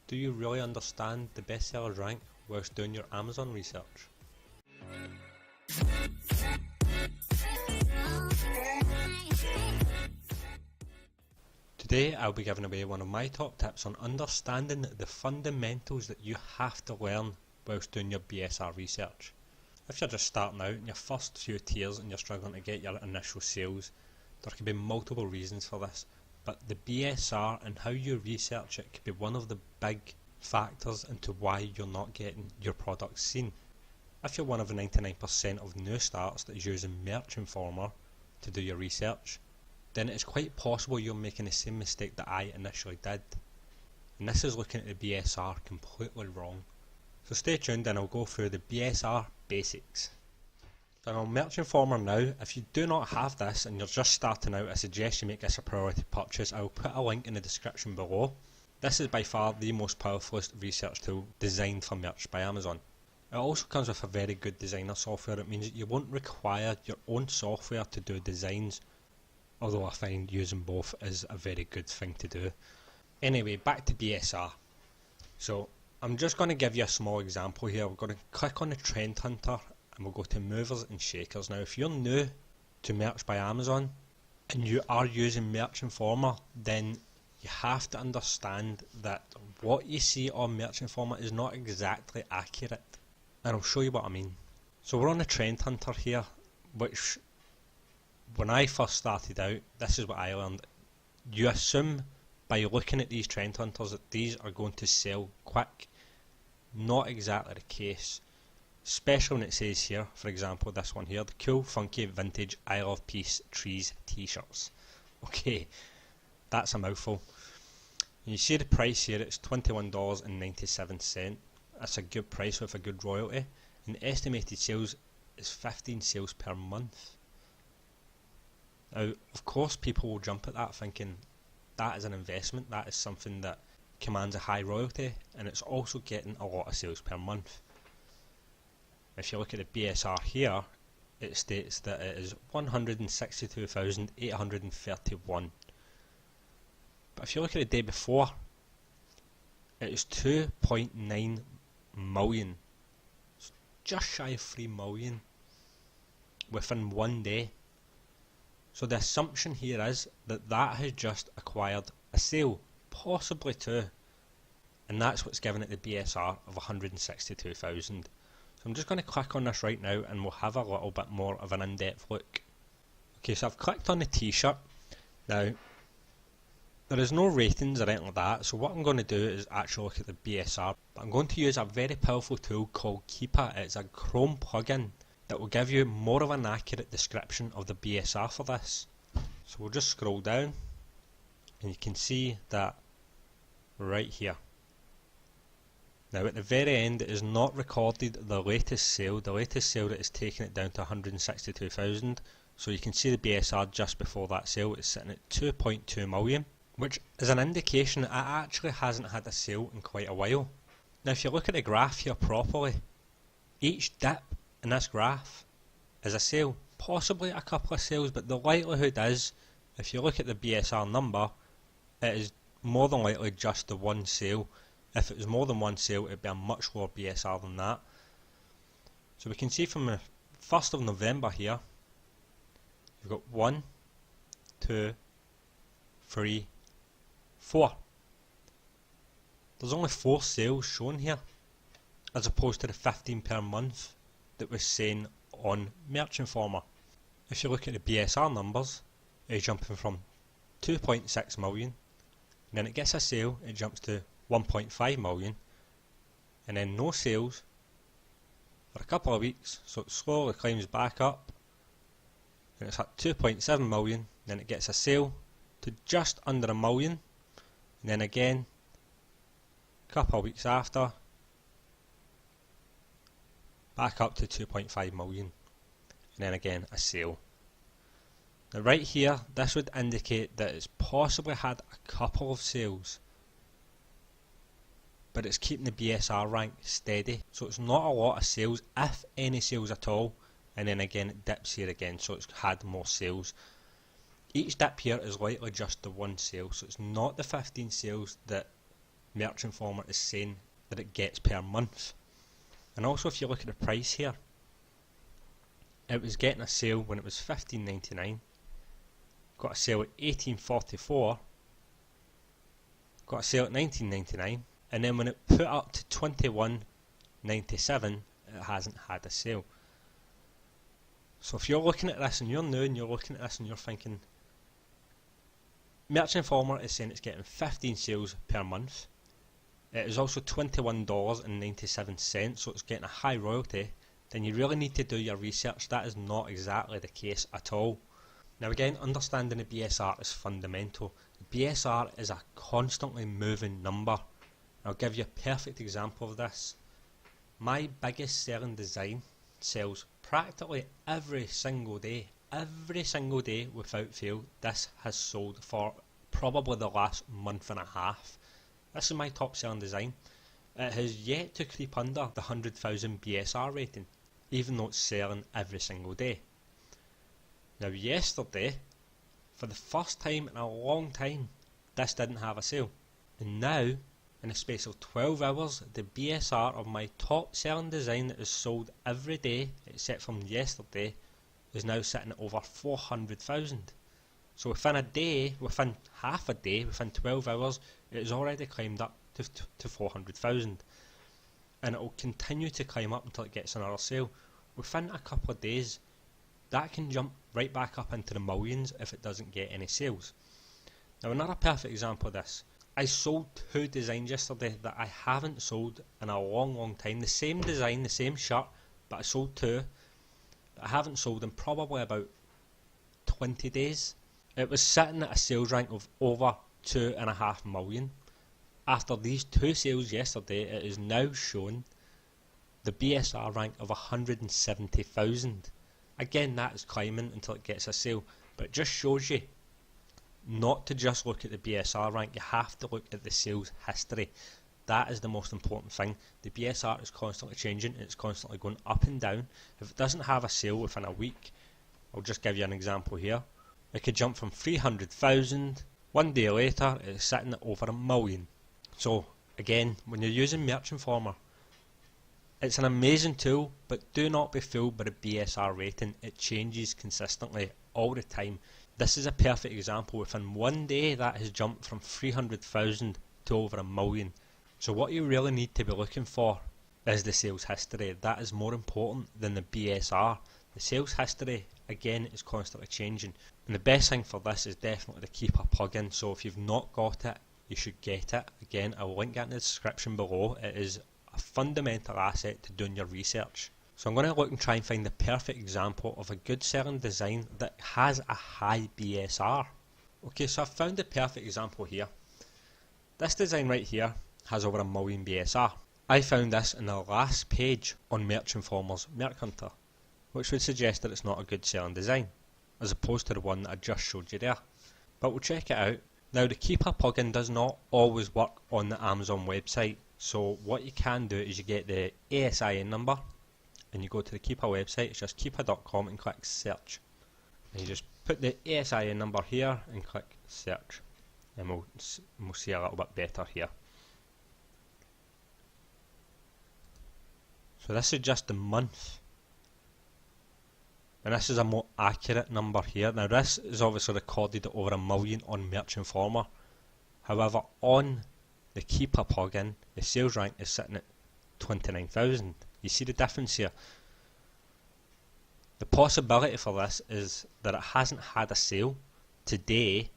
Do you really understand the bestsellers rank whilst doing your Amazon research? Today I'll be giving away one of my top tips on understanding the fundamentals that you have to learn whilst doing your BSR research. If you're just starting out in your first few tiers and you're struggling to get your initial sales, there can be multiple reasons for this, but the BSR and how you research it could be one of the big factors into why you're not getting your products seen. If you're one of the 99% of new starts that is using Merch Informer to do your research, then it's quite possible you're making the same mistake that I initially did. And this is looking at the BSR completely wrong. So stay tuned and I'll go through the BSR basics. So on Merch Informer now, if you do not have this and you're just starting out, I suggest you make this a priority purchase. I will put a link in the description below. This is by far the most powerful research tool designed for merch by Amazon. It also comes with a very good designer software. It means that you won't require your own software to do designs, although I find using both is a very good thing to do. Anyway, back to BSR. So I'm just going to give you a small example here. We're going to click on the Trend Hunter and we'll go to Movers and Shakers. Now if you're new to Merch by Amazon and you are using Merch Informer, then you have to understand that what you see on Merch Informer is not exactly accurate. And I'll show you what I mean. So we're on the Trend Hunter here, which when I first started out, this is what I learned. You assume by looking at these trend hunters that these are going to sell quick. Not exactly the case. Especially when it says here, for example, this one here, the cool, funky, vintage, I Love Peace Trees t-shirts. Okay, that's a mouthful. And you see the price here, it's $21.97. That's a good price with a good royalty. And the estimated sales is 15 sales per month. Now, of course, people will jump at that thinking that is an investment, that is something that commands a high royalty, and it's also getting a lot of sales per month. If you look at the BSR here, it states that it is 162,831. But if you look at the day before, it is 2.9 million. It's just shy of 3 million within one day. So the assumption here is that that has just acquired a sale, possibly two, and that's what's given it the BSR of 162,000. So I'm just going to click on this right now and we'll have a little bit more of an in-depth look. Okay, so I've clicked on the t-shirt. Now, there is no ratings or anything like that, so what I'm going to do is actually look at the BSR. But I'm going to use a very powerful tool called Keeper. It's a Chrome plugin that will give you more of an accurate description of the BSR for this. So we'll just scroll down and you can see that right here. Now at the very end it is not recorded the latest sale that is taking it down to 162,000. So you can see the BSR just before that sale is sitting at 2.2 million, which is an indication that it actually hasn't had a sale in quite a while. Now if you look at the graph here properly, each dip in this graph is a sale, possibly a couple of sales, but the likelihood is, if you look at the BSR number, it is more than likely just the one sale. If it was more than one sale, it would be a much lower BSR than that. So we can see from the 1st of November here, you've got 1, 2, 3, 4. There's only 4 sales shown here, as opposed to the 15 per month that was saying on Merch Informer. If you look at the BSR numbers, it's jumping from 2.6 million, and then it gets a sale, it jumps to 1.5 million, and then no sales for a couple of weeks, so it slowly climbs back up, and it's at 2.7 million, then it gets a sale to just under a million, and then again, a couple of weeks after, back up to 2.5 million, and then again a sale. Now right here, this would indicate that it's possibly had a couple of sales, but it's keeping the BSR rank steady, so it's not a lot of sales, if any sales at all, and then again it dips here again, so it's had more sales. Each dip here is likely just the one sale, so it's not the 15 sales that Merch Informer is saying that it gets per month. And also if you look at the price here, it was getting a sale when it was $15.99, got a sale at $18.44, got a sale at $19.99, and then when it put up to $21.97, it hasn't had a sale. So if you're looking at this and you're new and you're looking at this and you're thinking, Merch Informer is saying it's getting 15 sales per month, it is also $21.97, so it's getting a high royalty, then you really need to do your research. That is not exactly the case at all. Now again, understanding the BSR is fundamental. The BSR is a constantly moving number. I'll give you a perfect example of this. My biggest selling design sells practically every single day without fail. This has sold for probably the last month and a half. This is my top selling design. It has yet to creep under the 100,000 BSR rating, even though it's selling every single day. Now yesterday, for the first time in a long time, this didn't have a sale. And now, in the space of 12 hours, the BSR of my top selling design that is sold every day, except from yesterday, is now sitting at over 400,000. So within a day, within half a day, within 12 hours, it has already climbed up to 400,000. And it will continue to climb up until it gets another sale. Within a couple of days, that can jump right back up into the millions if it doesn't get any sales. Now another perfect example of this. I sold 2 designs yesterday that I haven't sold in a long time. The same design, the same shirt, but I sold 2 that I haven't sold in probably about 20 days. It was sitting at a sales rank of over 2.5 million. After these 2 sales yesterday, it is now shown the BSR rank of 170,000. Again, that is climbing until it gets a sale, but it just shows you not to just look at the BSR rank. You have to look at the sales history. That is the most important thing. The BSR is constantly changing, it's constantly going up and down. If it doesn't have a sale within a week, I'll just give you an example here. It could jump from 300,000, one day later it's sitting at over 1 million. So again, when you're using Merch Informer, it's an amazing tool, but do not be fooled by the BSR rating. It changes consistently all the time. This is a perfect example. Within one day that has jumped from 300,000 to over 1 million. So what you really need to be looking for is the sales history. That is more important than the BSR. The sales history, again, is constantly changing. And the best thing for this is definitely the Keeper plugin. So if you've not got it, you should get it. Again, I'll link it in the description below. It is a fundamental asset to doing your research. So I'm going to look and try and find the perfect example of a good selling design that has a high BSR. Okay, so I've found the perfect example here. This design right here has over 1 million BSR. I found this in the last page on Merch Informer's Merch Hunter, which would suggest that it's not a good selling design, as opposed to the one that I just showed you there. But we'll check it out. Now the Keeper plugin does not always work on the Amazon website, so what you can do is you get the ASIN number and you go to the Keeper website. It's just keeper.com and click search, and you just put the ASIN number here and click search, and we'll see a little bit better here. So this is just the month, and this is a more accurate number here. Now this is obviously recorded at over 1 million on Merch Informer. However, on the Keeper plugin, the sales rank is sitting at 29,000. You see the difference here? The possibility for this is that it hasn't had a sale today,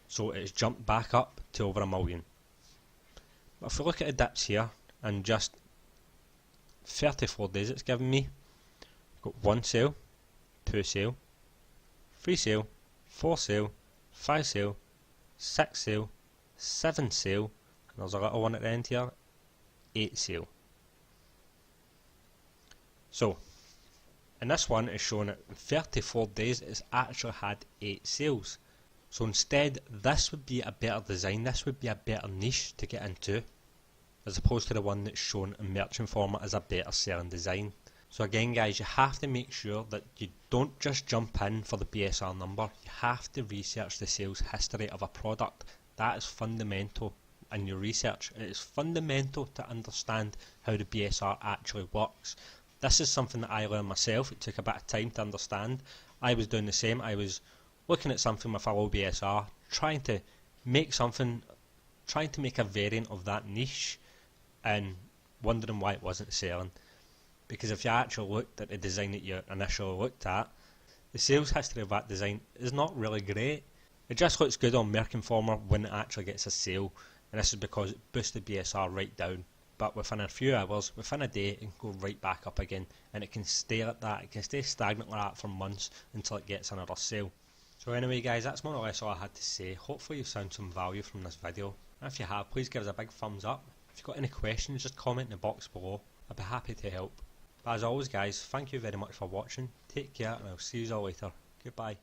so it's jumped back up to over 1 million. But if we look at the dips here, and just 34 days it's given me, got 1 sale, 2 sale, 3 sale, 4 sale, 5 sale, 6 sale, 7 sale, and there's a little one at the end here, 8 sale. So in this one it's showing that in 34 days it's actually had 8 sales. So instead, this would be a better design, this would be a better niche to get into, as opposed to the one that's shown in Merch Informer as a better selling design. So again guys, you have to make sure that you don't just jump in for the BSR number. You have to research the sales history of a product. That is fundamental in your research. It is fundamental to understand how the BSR actually works. This is something that I learned myself. It took a bit of time to understand. I was doing the same. I was looking at something with a low BSR, trying to make a variant of that niche and wondering why it wasn't selling. Because if you actually looked at the design that you initially looked at, the sales history of that design is not really great. It just looks good on Merkinformer when it actually gets a sale, and this is because it boosted BSR right down. But within a few hours, within a day, it can go right back up again, and it can stay like that. It can stay stagnant like that for months until it gets another sale. So anyway guys, that's more or less all I had to say. Hopefully you found some value from this video. And if you have, please give us a big thumbs up. If you've got any questions, just comment in the box below. I'd be happy to help. But as always guys, thank you very much for watching. Take care and I'll see you all later. Goodbye.